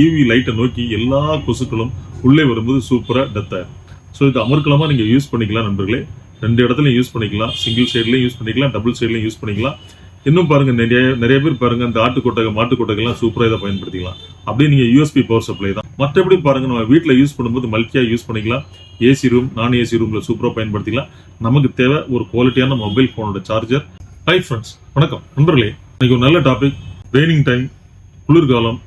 UV லைட்டை நோக்கி எல்லா கொசுக்களும் உள்ளே வரும்போது சூப்பராக டெத் ஆயிடும். ஸோ இது அமர்க்கலமாக நீங்கள் யூஸ் பண்ணிக்கலாம் நண்பர்களே. 2 இடத்துலையும் யூஸ் பண்ணிக்கலாம். சிங்கிள் சைட்லையும் யூஸ் பண்ணிக்கலாம், டபுள் சைட்லையும் யூஸ் பண்ணிக்கலாம். இன்னும் பாருங்க, நிறைய பேர் பாருங்க, இந்த ஆட்டு கொட்டகை மாட்டு கொட்டகைலாம் சூப்பராக இதை பயன்படுத்திக்கலாம். அப்படியே நீங்கள் யூஎஸ்பி பவர் சப்ளை தான். மற்றபடி பாருங்க, நம்ம வீட்டில் யூஸ் பண்ணும்போது மல்கியாக யூஸ் பண்ணிக்கலாம். ஏசி ரூம், நான் ஏசி ரூமில் சூப்பராக பயன்படுத்திக்கலாம். நமக்கு தேவை ஒரு குவாலிட்டியான மொபைல் ஃபோனோட சார்ஜர். ஹை ஃப்ரெண்ட்ஸ், வணக்கம் நண்பர்களே. இன்னைக்கு ஒரு நல்ல டாபிக். ரெய்னிங் டைம், குளிர்காலம்,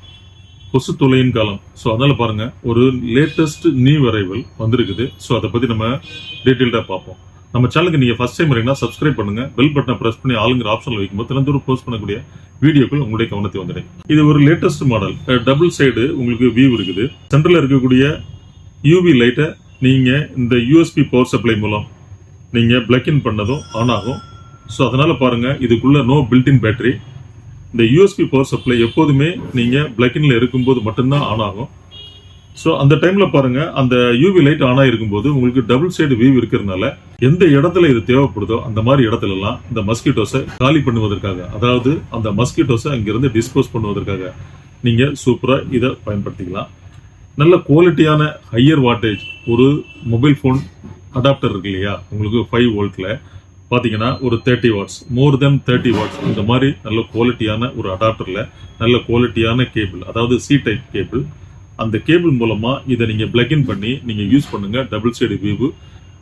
கொசு தொலையின் காலம். ஸோ அதனால பாருங்க, ஒரு லேட்டஸ்ட் நியூ அரைவல் வந்திருக்குது. ஸோ அதை பற்றி நம்ம டீட்டெயில்டாக பார்ப்போம். நம்ம சேனலுக்கு நீங்கள் ஃபர்ஸ்ட் டைம் வரீங்கன்னா சப்ஸ்கிரைப் பண்ணுங்க. பெல் பட்டனை ப்ரெஸ் பண்ணி ஆளுங்கிற ஆப்ஷனில் வைக்கும்போது தினந்தோறும் போஸ்ட் பண்ணக்கூடிய வீடியோக்கள் உங்களுடைய கவனத்தை வந்துடும். இது ஒரு லேட்டஸ்ட் மாடல். டபுள் சைடு உங்களுக்கு வியூ இருக்குது. சென்டரில் இருக்கக்கூடிய யூவி லைட்டை நீங்கள் இந்த யூஎஸ்பி பவர் சப்ளை மூலம் நீங்கள் பிளக் இன் பண்ணதும் ஆன் ஆகும். ஸோ அதனால பாருங்க, இதுக்குள்ள நோ பில்டின் பேட்டரி. இந்த யூஎஸ்பி பவர் சப்ளை எப்போதுமே நீங்கள் பிளக்கின்ல இருக்கும்போது மட்டும்தான் ஆன் ஆகும். ஸோ அந்த டைம்ல பாருங்க, அந்த யூவி லைட் ஆன் ஆகிருக்கும்போது உங்களுக்கு டபுள் சைடு வியூ இருக்கிறதுனால எந்த இடத்துல இது தேவைப்படுதோ அந்த மாதிரி இடத்துல எல்லாம் இந்த மஸ்கிட்டோஸை காலி பண்ணுவதற்காக, அதாவது அந்த மஸ்கிட்டோஸை அங்கிருந்து டிஸ்போஸ் பண்ணுவதற்காக நீங்க சூப்பரா இதை பயன்படுத்திக்கலாம். நல்ல குவாலிட்டியான ஹையர் வாட்டேஜ் ஒரு மொபைல் ஃபோன் அடாப்டர் இருக்கு இல்லையா, உங்களுக்கு 5 வோல்ட்ல பார்த்தீங்கன்னா ஒரு 30 வாட்ஸ், மோர் தென் 30 வாட்ஸ், இந்த மாதிரி நல்ல குவாலிட்டியான ஒரு அடாப்டரில் நல்ல குவாலிட்டியான கேபிள், அதாவது சி டைப் கேபிள். அந்த கேபிள் மூலமாக இதை நீங்கள் பிளக்இன் பண்ணி நீங்கள் யூஸ் பண்ணுங்க. டபுள் சைடு வியூ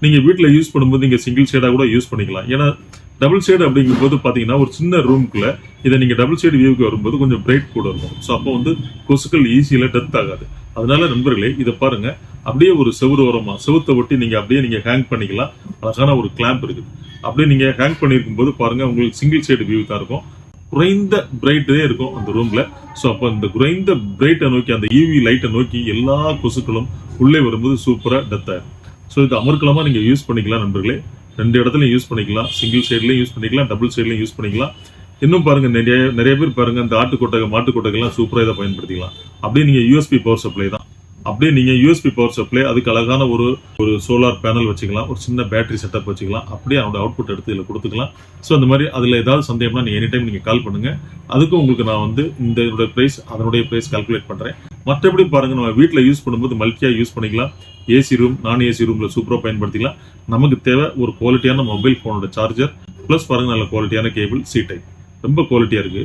நீங்கள் வீட்டில் யூஸ் பண்ணும்போது நீங்கள் சிங்கிள் சைடாக கூட யூஸ் பண்ணிக்கலாம். ஏன்னா டபுள் சைடு அப்படிங்கும்போது பார்த்தீங்கன்னா ஒரு சின்ன ரூமுக்குள்ள இதை நீங்கள் டபுள் சைடு வியூக்கு வரும்போது கொஞ்சம் பிரைட் கூட இருக்கும். ஸோ அப்போ வந்து கொசுக்கள் ஈஸியில் டெத் ஆகாது. அதனால நண்பர்களே, இதை பாருங்க, அப்படியே ஒரு செவுத்தை ஒட்டி நீங்க ஹேங் பண்ணிக்கலாம். அழகான ஒரு கிளாம்ப் இருக்குது. அப்படியே நீங்க ஹேங் பண்ணிருக்கும் போது பாருங்க, உங்களுக்கு சிங்கிள் சைடு வியூ தான் இருக்கும். குறைந்த பிரைட்டே இருக்கும் அந்த ரூம்ல. ஸோ அப்போ இந்த குறைந்த பிரைட்டை நோக்கி, அந்த யூவி லைட்டை நோக்கி எல்லா கொசுக்களும் உள்ளே வரும்போது சூப்பரா டெத் ஆயிடும். ஸோ இது அமர்க்கலமா நீங்க யூஸ் பண்ணிக்கலாம் நண்பர்களே. 2 இடத்துலையும் யூஸ் பண்ணிக்கலாம். சிங்கிள் சைட்லையும் யூஸ் பண்ணிக்கலாம், டபுள் சைட்லையும் யூஸ் பண்ணிக்கலாம். இன்னும் பாருங்க, நிறைய பேர் பாருங்க, இந்த ஆட்டு கொட்டகை மாட்டு கொட்டகைலாம் சூப்பராக இதை பயன்படுத்திக்கலாம். அப்படியே நீங்க யூஎஸ்பி பவர் சப்ளை தான். அப்படியே நீங்க யூஎஸ்பி பவர் சப்ளை, அதுக்கு அழகான ஒரு சோலார் பேனல் வச்சுக்கலாம், ஒரு சின்ன பேட்டரி செட்டப் வச்சுக்கலாம். அப்படியே அவனோட அவுட்புட் எடுத்து இதில் கொடுத்துக்கலாம். ஸோ அந்த மாதிரி அதில் ஏதாவது சந்தேகம்னா நீங்கள் எனி டைம் நீங்கள் கால் பண்ணுங்க. அதுக்கும் உங்களுக்கு நான் வந்து இந்த பிரைஸ், அதனுடைய பிரைஸ் கால்குலேட் பண்றேன். மற்றபடி பாருங்க, நம்ம வீட்டில் யூஸ் பண்ணும்போது மல்கியா யூஸ் பண்ணிக்கலாம். ஏசி ரூம், நான் ஏசி ரூம்ல சூப்பராக பயன்படுத்திக்கலாம். நமக்கு தேவை ஒரு குவாலிட்டியான மொபைல் ஃபோனோட சார்ஜர், பிளஸ் பாருங்க நல்ல குவாலிட்டியான கேபிள், சி டைப், ரொம்ப குவாலிட்டியா இருக்கு.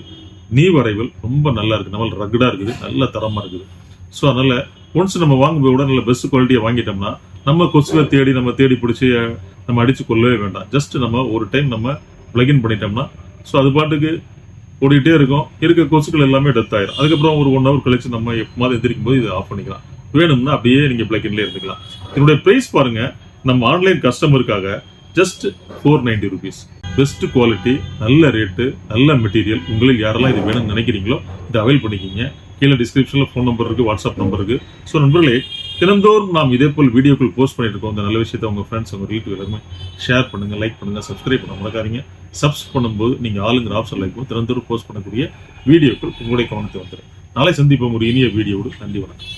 நியூ அரைவல் ரொம்ப நல்லா இருக்கு, நம்ம ரகடா இருக்குது, நல்ல தரமா இருக்குது. ஸோ அதனால ஒன்ஸ் நம்ம வாங்கும்போது கூட நல்ல பெஸ்ட் குவாலிட்டியை வாங்கிட்டோம்னா நம்ம கொசுவை தேடி பிடிச்சி நம்ம அடிச்சு கொள்ளவே வேண்டாம். ஜஸ்ட் நம்ம ஒரு டைம் நம்ம பிளக்இன் பண்ணிட்டோம்னா ஸோ அது பாட்டுக்கு ஓடிட்டே இருக்கும். இருக்க கொசுக்கள் எல்லாமே டெத் ஆயிரும். அதுக்கப்புறம் ஒரு 1 ஹவர் கழிச்சு நம்ம எப்போது எந்திரிக்கும் போது இதை ஆஃப் பண்ணிக்கலாம். வேணும்னா அப்படியே நீங்க பிளக்இன்ல இருந்துக்கலாம். இதனுடைய பிரைஸ் பாருங்க, நம்ம ஆன்லைன் கஸ்டமருக்காக ஜஸ்ட் 490 rupees. பெஸ்ட் குவாலிட்டி, நல்ல ரேட்டு, நல்ல மெட்டீரியல். உங்களில் யாரெல்லாம் இது வேணும்னு நினைக்கிறீங்களோ இதை அவைல் பண்ணிக்கிங்க. கீழே டிஸ்கிரிப்ஷன்ல ஃபோன் நம்பர் இருக்கு, வாட்ஸ்அப் நம்பர் இருக்கு. ஸோ நண்பர்களே, தினந்தோறும் நாம் இதே போல் வீடியோக்கள் போஸ்ட் பண்ணிட்டு இருக்கோம். இந்த நல்ல விஷயத்தை உங்க ஃப்ரெண்ட்ஸ், உங்க ரிலேட்டிவ் எல்லாருமே ஷேர் பண்ணுங்க, லைக் பண்ணுங்க, சப்ஸ்கிரைப் பண்ண மறக்காதீங்க. சப்ஸ் பண்ணும்போது நீங்க ஆளுங்கிற ஆப்ஷன் லைக் தினந்தோறும் போஸ்ட் பண்ணக்கூடிய வீடியோக்கள் உங்களுடைய கவனத்தை வந்துடும். நாளை சந்திப்போம் ஒரு இனிய வீடியோடு. நன்றி, வணக்கம்.